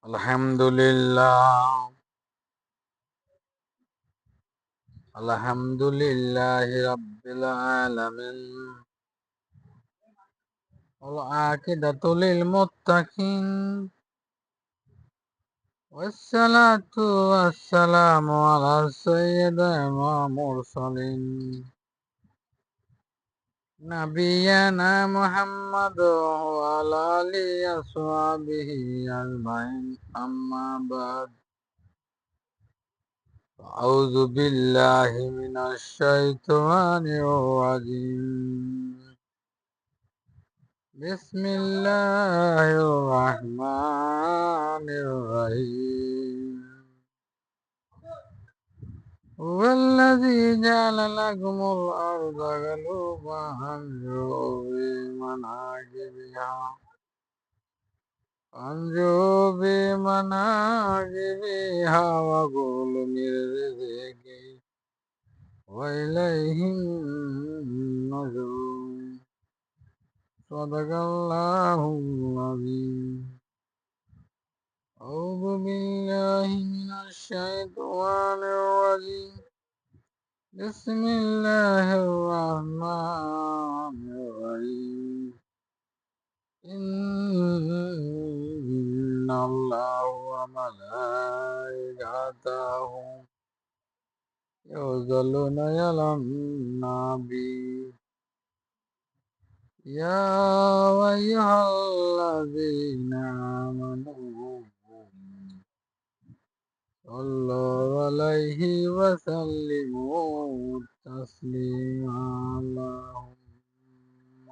الحمد لله. الحمد لله رب العالمين، والعاقبة للمتقين، والصلاة والسلام على سيدنا المرسلين نبينا محمد وعلى آله وصحبه أجمعين. أما بعد، أعوذ بالله من الشيطان الرجيم. بسم الله الرحمن الرحيم. هو الذي جعل لكم الأرض ذلولا فامشوا في مناكبها وكلوا من رزقه وإليه النشور. صدق الله العظيم. أعوذ بالله من الشيطان الرجيم. بسم الله الرحمن الرحيم. إن الله وملائكته يصلون على النبي يا أيها الذين آمنوا صلوا عليه وسلموا تسليما. اللهم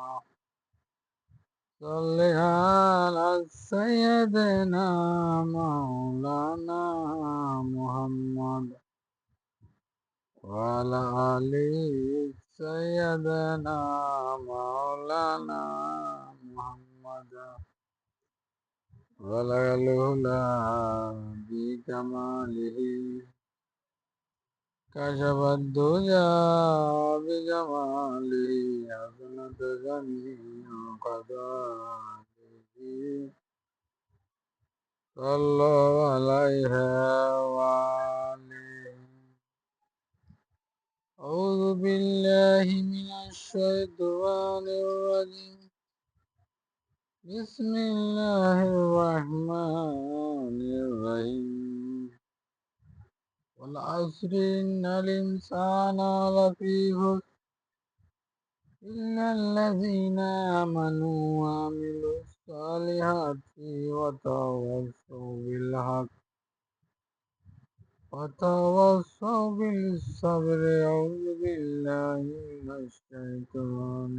صل على سيدنا مولانا محمد وعلى آل سيدنا مولانا محمد بلغ العلا بكماله كشف الدجى بجماله حسنت جميع قدراته صلوا عليه وآله. أعوذ بالله من الشيطان الرجيم. بسم الله الرحمن الرحيم. والعصر إن الإنسان لفي خسر إلا الذين آمنوا وعملوا الصالحات وتواصوا بالحق وتواصوا بالصبر. أعوذ بالله من الشيطان